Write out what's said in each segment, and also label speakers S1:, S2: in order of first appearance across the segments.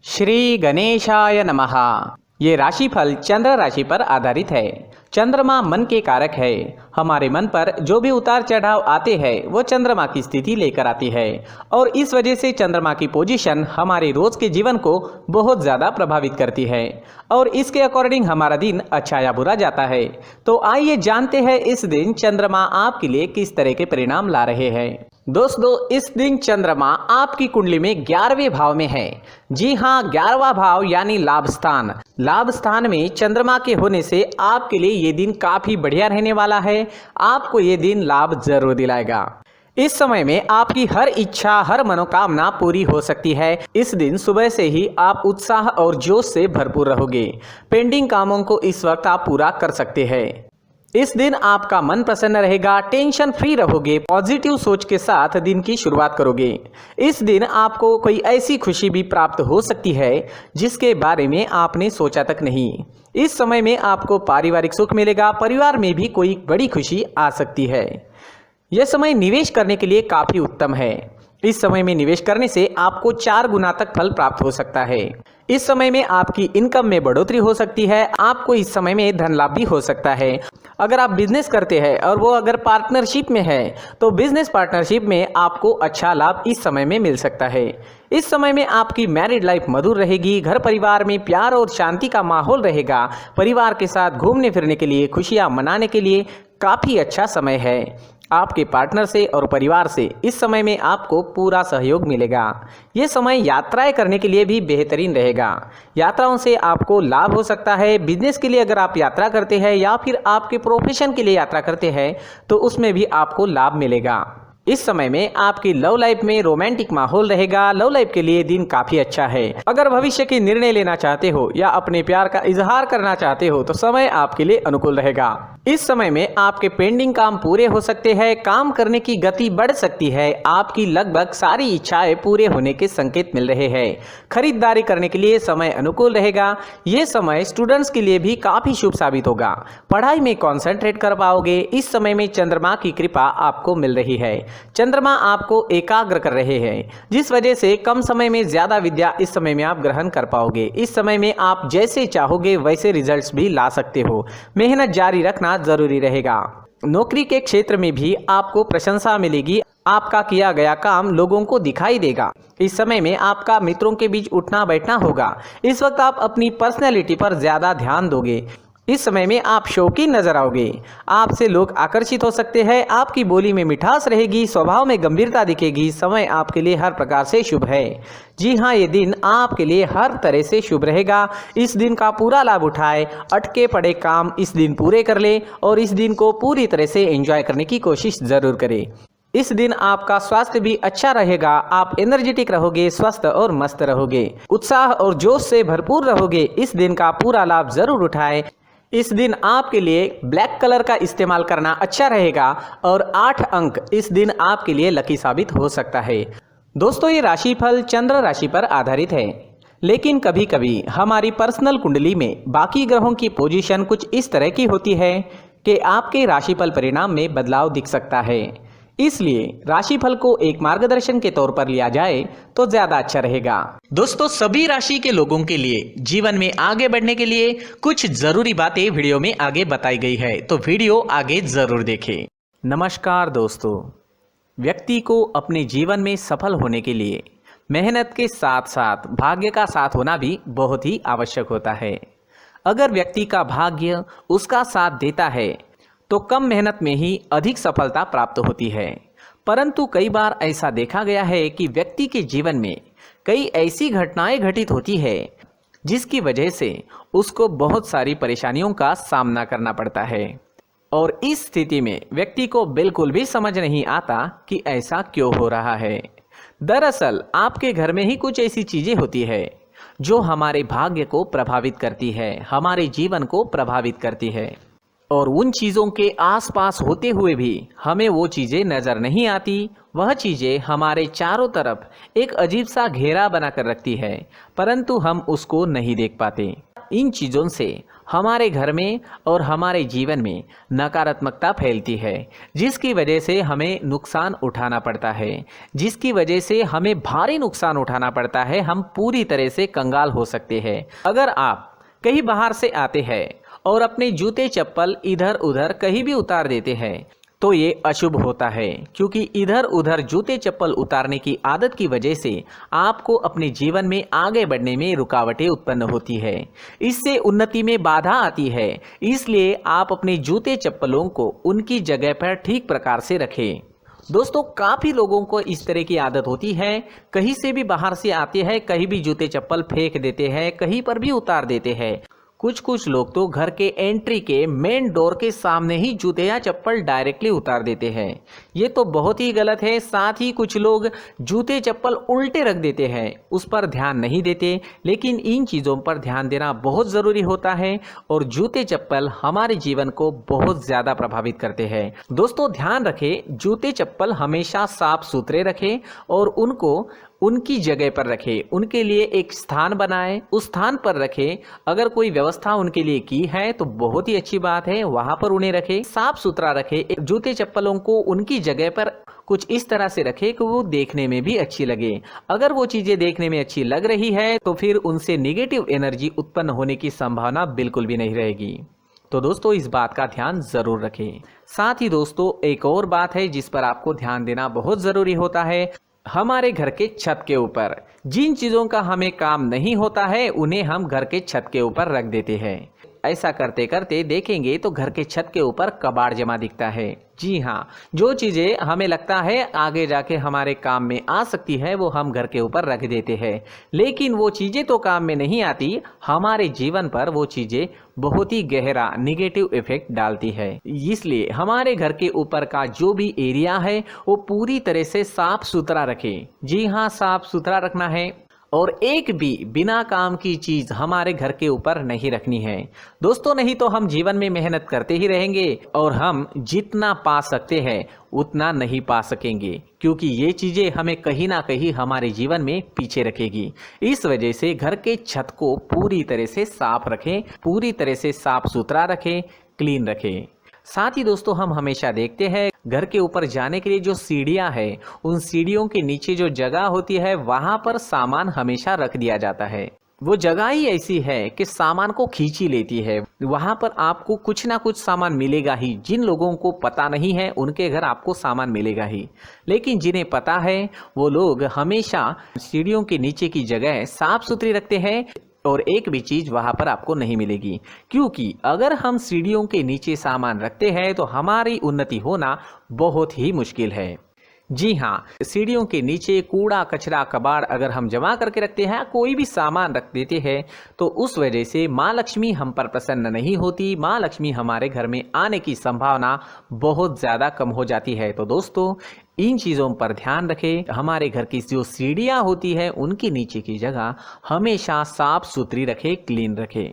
S1: श्री गणेशाय नमः। ये राशिफल चंद्र राशि पर आधारित है। चंद्रमा मन के कारक है। हमारे मन पर जो भी उतार चढ़ाव आते हैं वो चंद्रमा की स्थिति लेकर आती है और इस वजह से चंद्रमा की पोजीशन हमारे रोज के जीवन को बहुत ज़्यादा प्रभावित करती है और इसके अकॉर्डिंग हमारा दिन अच्छा या बुरा जाता है। तो आइए जानते हैं इस दिन चंद्रमा आपके लिए किस तरह के परिणाम ला रहे हैं। दोस्तों, इस दिन चंद्रमा आपकी कुंडली में 11वें भाव में है। जी हाँ, 11वां भाव यानी लाभ स्थान। लाभ स्थान में चंद्रमा के होने से आपके लिए ये दिन काफी बढ़िया रहने वाला है। आपको ये दिन लाभ जरूर दिलाएगा। इस समय में आपकी हर इच्छा, हर मनोकामना पूरी हो सकती है। इस दिन सुबह से ही आप उत्साह और जोश से भरपूर रहोगे। पेंडिंग कामों को इस वक्त आप पूरा कर सकते हैं। इस दिन आपका मन प्रसन्न रहेगा, टेंशन फ्री रहोगे, पॉजिटिव सोच के साथ दिन की शुरुआत करोगे। इस दिन आपको कोई ऐसी खुशी भी प्राप्त हो सकती है जिसके बारे में आपने सोचा तक नहीं। इस समय में आपको पारिवारिक सुख मिलेगा, परिवार में भी कोई बड़ी खुशी आ सकती है। यह समय निवेश करने के लिए काफी उत्तम है। इस समय में निवेश करने से आपको 4 गुना तक फल प्राप्त हो सकता है। इस समय में आपकी इनकम में बढ़ोतरी हो सकती है। आपको इस समय में धन लाभ भी हो सकता है। अगर आप बिजनेस करते हैं और वो अगर पार्टनरशिप में है तो बिजनेस पार्टनरशिप में आपको अच्छा लाभ इस समय में मिल सकता है। इस समय में आपकी मैरिड लाइफ मधुर रहेगी। घर परिवार में प्यार और शांति का माहौल रहेगा। परिवार के साथ घूमने फिरने के लिए, खुशियां मनाने के लिए काफ़ी अच्छा समय है। आपके पार्टनर से और परिवार से इस समय में आपको पूरा सहयोग मिलेगा। ये समय यात्राएं करने के लिए भी बेहतरीन रहेगा। यात्राओं से आपको लाभ हो सकता है। बिजनेस के लिए अगर आप यात्रा करते हैं या फिर आपके प्रोफेशन के लिए यात्रा करते हैं तो उसमें भी आपको लाभ मिलेगा। इस समय में आपकी लव लाइफ में रोमांटिक माहौल रहेगा। लव लाइफ के लिए दिन काफी अच्छा है। अगर भविष्य के निर्णय लेना चाहते हो या अपने प्यार का इजहार करना चाहते हो तो समय आपके लिए अनुकूल रहेगा। इस समय में आपके पेंडिंग काम पूरे हो सकते हैं। काम करने की गति बढ़ सकती है। आपकी लगभग सारी इच्छाएं पूरे होने के संकेत मिल रहे हैं। खरीदारी करने के लिए समय अनुकूल रहेगा। ये समय स्टूडेंट्स के लिए भी काफी शुभ साबित होगा। पढ़ाई में कॉन्सेंट्रेट कर पाओगे। इस समय में चंद्रमा की कृपा आपको मिल रही है। चंद्रमा आपको एकाग्र कर रहे हैं जिस वजह से कम समय में ज्यादा विद्या इस समय में आप ग्रहण कर पाओगे। इस समय में आप जैसे चाहोगे वैसे रिजल्ट्स भी ला सकते हो। मेहनत जारी रखना जरूरी रहेगा। नौकरी के क्षेत्र में भी आपको प्रशंसा मिलेगी। आपका किया गया काम लोगों को दिखाई देगा। इस समय में आपका मित्रों के बीच उठना बैठना होगा। इस वक्त आप अपनी पर्सनैलिटी पर ज्यादा ध्यान दोगे। इस समय में आप शौकीन नजर आओगे। आपसे लोग आकर्षित हो सकते हैं। आपकी बोली में मिठास रहेगी, स्वभाव में गंभीरता दिखेगी। समय आपके लिए हर प्रकार से शुभ है। जी हाँ, ये दिन आपके लिए हर तरह से शुभ रहेगा। इस दिन का पूरा लाभ उठाए। अटके पड़े काम इस दिन पूरे कर ले और इस दिन को पूरी तरह से एंजॉय करने की कोशिश जरूर करें। इस दिन आपका स्वास्थ्य भी अच्छा रहेगा। आप एनर्जेटिक रहोगे, स्वस्थ और मस्त रहोगे, उत्साह और जोश से भरपूर रहोगे। इस दिन का पूरा लाभ जरूर उठाएं। इस दिन आपके लिए ब्लैक कलर का इस्तेमाल करना अच्छा रहेगा और 8 अंक इस दिन आपके लिए लकी साबित हो सकता है। दोस्तों, ये राशिफल चंद्र राशि पर आधारित है, लेकिन कभी कभी हमारी पर्सनल कुंडली में बाकी ग्रहों की पोजीशन कुछ इस तरह की होती है कि आपके राशिफल परिणाम में बदलाव दिख सकता है। इसलिए राशिफल को एक मार्गदर्शन के तौर पर लिया जाए तो ज्यादा अच्छा रहेगा। दोस्तों, सभी राशि के लोगों के लिए जीवन में आगे बढ़ने के लिए कुछ जरूरी बातें वीडियो में आगे बताई गई है, तो वीडियो आगे जरूर देखें। नमस्कार दोस्तों, व्यक्ति को अपने जीवन में सफल होने के लिए मेहनत के साथ साथ भाग्य का साथ होना भी बहुत ही आवश्यक होता है। अगर व्यक्ति का भाग्य उसका साथ देता है तो कम मेहनत में ही अधिक सफलता प्राप्त होती है। परंतु कई बार ऐसा देखा गया है कि व्यक्ति के जीवन में कई ऐसी घटनाएं घटित होती है जिसकी वजह से उसको बहुत सारी परेशानियों का सामना करना पड़ता है और इस स्थिति में व्यक्ति को बिल्कुल भी समझ नहीं आता कि ऐसा क्यों हो रहा है। दरअसल आपके घर में ही कुछ ऐसी चीजें होती है जो हमारे भाग्य को प्रभावित करती है, हमारे जीवन को प्रभावित करती है और उन चीज़ों के आसपास होते हुए भी हमें वो चीज़ें नज़र नहीं आती। वह चीज़ें हमारे चारों तरफ एक अजीब सा घेरा बनाकर रखती है, परंतु हम उसको नहीं देख पाते। इन चीज़ों से हमारे घर में और हमारे जीवन में नकारात्मकता फैलती है, जिसकी वजह से हमें नुकसान उठाना पड़ता है, जिसकी वजह से हमें भारी नुकसान उठाना पड़ता है। हम पूरी तरह से कंगाल हो सकते हैं। अगर आप कहीं बाहर से आते हैं और अपने जूते चप्पल इधर उधर कहीं भी उतार देते हैं तो ये अशुभ होता है, क्योंकि इधर उधर जूते चप्पल उतारने की आदत की वजह से आपको अपने जीवन में आगे बढ़ने में रुकावटें उत्पन्न होती है। इससे उन्नति में बाधा आती है। इसलिए आप अपने जूते चप्पलों को उनकी जगह पर ठीक प्रकार से रखें। दोस्तों, काफ़ी लोगों को इस तरह की आदत होती है, कहीं से भी बाहर से आते हैं, कहीं भी जूते चप्पल फेंक देते हैं, कहीं पर भी उतार देते हैं। कुछ लोग तो घर के एंट्री के मेन डोर के सामने ही जूते या चप्पल डायरेक्टली उतार देते हैं। ये तो बहुत ही गलत है। साथ ही कुछ लोग जूते चप्पल उल्टे रख देते हैं, उस पर ध्यान नहीं देते। लेकिन इन चीज़ों पर ध्यान देना बहुत ज़रूरी होता है और जूते चप्पल हमारे जीवन को बहुत ज़्यादा प्रभावित करते हैं। दोस्तों, ध्यान रखें, जूते चप्पल हमेशा साफ सुथरे रखें और उनको उनकी जगह पर रखें। उनके लिए एक स्थान बनाएं, उस स्थान पर रखें। अगर कोई व्यवस्था उनके लिए की है तो बहुत ही अच्छी बात है, वहां पर उन्हें रखें, साफ सुथरा रखें। जूते चप्पलों को उनकी जगह पर कुछ इस तरह से रखें कि वो देखने में भी अच्छी लगे। अगर वो चीज़ें देखने में अच्छी लग रही है तो फिर उनसे नेगेटिव एनर्जी उत्पन्न होने की संभावना बिल्कुल भी नहीं रहेगी। तो दोस्तों, इस बात का ध्यान ज़रूर रखें। साथ ही दोस्तों, एक और बात है जिस पर आपको ध्यान देना बहुत ज़रूरी होता है। हमारे घर के छत के ऊपर जिन चीज़ों का हमें काम नहीं होता है उन्हें हम घर के छत के ऊपर रख देते हैं। ऐसा करते करते देखेंगे तो घर के छत के ऊपर कबाड़ जमा दिखता है। जी हाँ, जो चीज़ें हमें लगता है आगे जाके हमारे काम में आ सकती है वो हम घर के ऊपर रख देते हैं, लेकिन वो चीज़ें तो काम में नहीं आती, हमारे जीवन पर वो चीज़ें बहुत ही गहरा निगेटिव इफेक्ट डालती है। इसलिए हमारे घर के ऊपर का जो भी एरिया है वो पूरी तरह से साफ सुथरा रखें। जी हाँ, साफ सुथरा रखना है और एक भी बिना काम की चीज हमारे घर के ऊपर नहीं रखनी है। दोस्तों, नहीं तो हम जीवन में मेहनत करते ही रहेंगे और हम जितना पा सकते हैं उतना नहीं पा सकेंगे, क्योंकि ये चीजें हमें कहीं ना कहीं हमारे जीवन में पीछे रखेगी। इस वजह से घर के छत को पूरी तरह से साफ रखें, पूरी तरह से साफ सुथरा रखें, क्लीन रखें। साथ ही दोस्तों, हम हमेशा देखते हैं घर के ऊपर जाने के लिए जो सीढ़ियां हैं, उन सीढ़ियों के नीचे जो जगह होती है वहां पर सामान हमेशा रख दिया जाता है। वो जगह ही ऐसी है कि सामान को खींची लेती है। वहां पर आपको कुछ ना कुछ सामान मिलेगा ही। जिन लोगों को पता नहीं है उनके घर आपको सामान मिलेगा ही, लेकिन जिन्हें पता है वो लोग हमेशा सीढ़ियों के नीचे की जगह साफ सुथरी रखते हैं और एक भी चीज वहां पर आपको नहीं मिलेगी। क्योंकि अगर हम सीढ़ियों के नीचे सामान रखते हैं तो हमारी उन्नति होना बहुत ही मुश्किल है। जी हाँ, सीढ़ियों के नीचे कूड़ा कचरा कबाड़ अगर हम जमा करके रखते हैं, कोई भी सामान रख देते हैं, तो उस वजह से माँ लक्ष्मी हम पर प्रसन्न नहीं होती। माँ लक्ष्मी हमारे घर में आने की संभावना बहुत ज़्यादा कम हो जाती है। तो दोस्तों, इन चीज़ों पर ध्यान रखें। हमारे घर की जो सीढ़ियाँ होती है उनके नीचे की जगह हमेशा साफ सुथरी रखें, क्लीन रखें।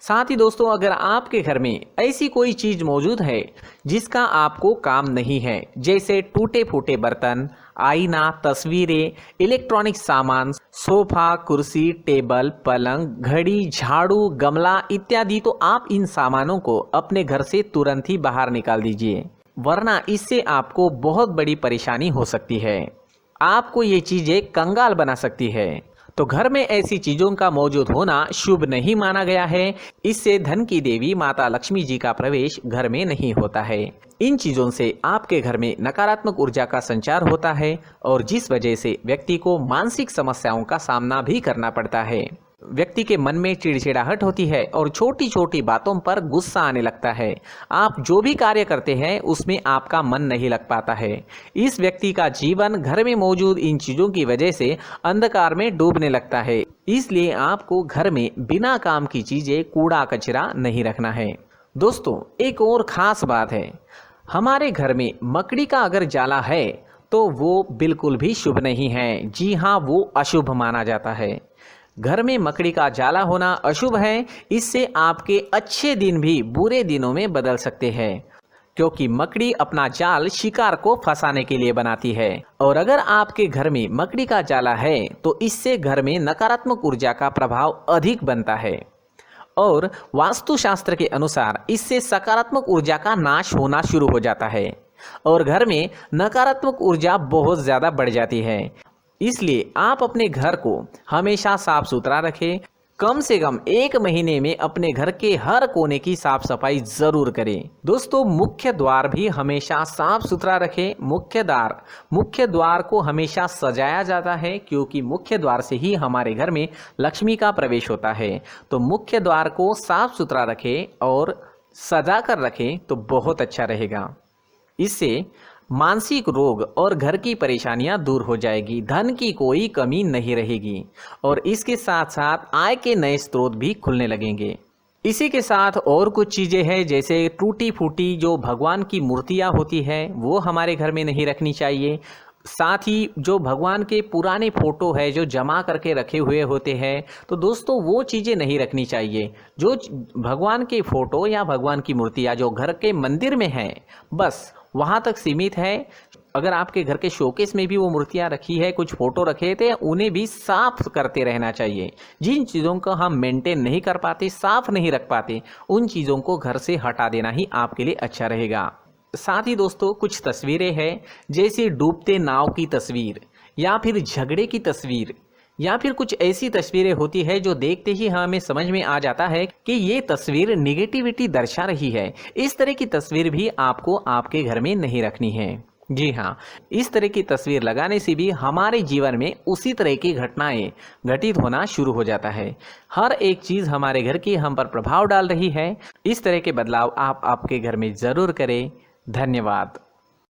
S1: साथ ही दोस्तों, अगर आपके घर में ऐसी कोई चीज मौजूद है जिसका आपको काम नहीं है, जैसे टूटे फूटे बर्तन, आईना, तस्वीरें, इलेक्ट्रॉनिक सामान, सोफा, कुर्सी, टेबल, पलंग, घड़ी, झाड़ू, गमला इत्यादि, तो आप इन सामानों को अपने घर से तुरंत ही बाहर निकाल दीजिए, वरना इससे आपको बहुत बड़ी परेशानी हो सकती है। आपको ये चीजें कंगाल बना सकती है। तो घर में ऐसी चीजों का मौजूद होना शुभ नहीं माना गया है। इससे धन की देवी माता लक्ष्मी जी का प्रवेश घर में नहीं होता है। इन चीजों से आपके घर में नकारात्मक ऊर्जा का संचार होता है और जिस वजह से व्यक्ति को मानसिक समस्याओं का सामना भी करना पड़ता है। व्यक्ति के मन में चिड़चिड़ाहट होती है और छोटी छोटी बातों पर गुस्सा आने लगता है। आप जो भी कार्य करते हैं उसमें आपका मन नहीं लग पाता है। इस व्यक्ति का जीवन घर में मौजूद इन चीज़ों की वजह से अंधकार में डूबने लगता है। इसलिए आपको घर में बिना काम की चीज़ें, कूड़ा कचरा नहीं रखना है। दोस्तों, एक और ख़ास बात है, हमारे घर में मकड़ी का अगर जाला है तो वो बिल्कुल भी शुभ नहीं है। जी हाँ, वो अशुभ माना जाता है। घर में मकड़ी का जाला होना अशुभ है। इससे आपके अच्छे दिन भी बुरे दिनों में बदल सकते हैं, क्योंकि मकड़ी अपना जाल शिकार को फंसाने के लिए बनाती है। और अगर आपके घर में मकड़ी का जाला है तो इससे घर में नकारात्मक ऊर्जा का प्रभाव अधिक बनता है और वास्तुशास्त्र के अनुसार इससे सकारात्मक ऊर्जा का नाश होना शुरू हो जाता है और घर में नकारात्मक ऊर्जा बहुत ज़्यादा बढ़ जाती है। इसलिए आप अपने घर को हमेशा साफ सुथरा रखें। कम से कम 1 महीने में अपने घर के हर कोने की साफ सफाई जरूर करें। दोस्तों, मुख्य द्वार भी हमेशा साफ सुथरा रखें। मुख्य द्वार को हमेशा सजाया जाता है क्योंकि मुख्य द्वार से ही हमारे घर में लक्ष्मी का प्रवेश होता है। तो मुख्य द्वार को साफ सुथरा रखें और सजा कर रखें तो बहुत अच्छा रहेगा। इससे मानसिक रोग और घर की परेशानियां दूर हो जाएगी, धन की कोई कमी नहीं रहेगी और इसके साथ साथ आय के नए स्रोत भी खुलने लगेंगे। इसी के साथ और कुछ चीज़ें हैं, जैसे टूटी फूटी जो भगवान की मूर्तियां होती है वो हमारे घर में नहीं रखनी चाहिए। साथ ही जो भगवान के पुराने फोटो है जो जमा करके रखे हुए होते हैं, तो दोस्तों वो चीज़ें नहीं रखनी चाहिए। जो भगवान के फोटो या भगवान की मूर्तियाँ जो घर के मंदिर में हैं बस वहाँ तक सीमित है। अगर आपके घर के शोकेस में भी वो मूर्तियाँ रखी है, कुछ फोटो रखे थे, उन्हें भी साफ करते रहना चाहिए। जिन चीज़ों को हम मेंटेन नहीं कर पाते, साफ नहीं रख पाते, उन चीज़ों को घर से हटा देना ही आपके लिए अच्छा रहेगा। साथ ही दोस्तों कुछ तस्वीरें हैं, जैसे डूबते नाव की तस्वीर या फिर झगड़े की तस्वीर या फिर कुछ ऐसी तस्वीरें होती है जो देखते ही हमें समझ में आ जाता है कि ये तस्वीर नेगेटिविटी दर्शा रही है। इस तरह की तस्वीर भी आपको आपके घर में नहीं रखनी है। जी हाँ, इस तरह की तस्वीर लगाने से भी हमारे जीवन में उसी तरह की घटनाएं घटित होना शुरू हो जाता है। हर एक चीज़ हमारे घर की हम पर प्रभाव डाल रही है। इस तरह के बदलाव आप आपके घर में ज़रूर करें। धन्यवाद।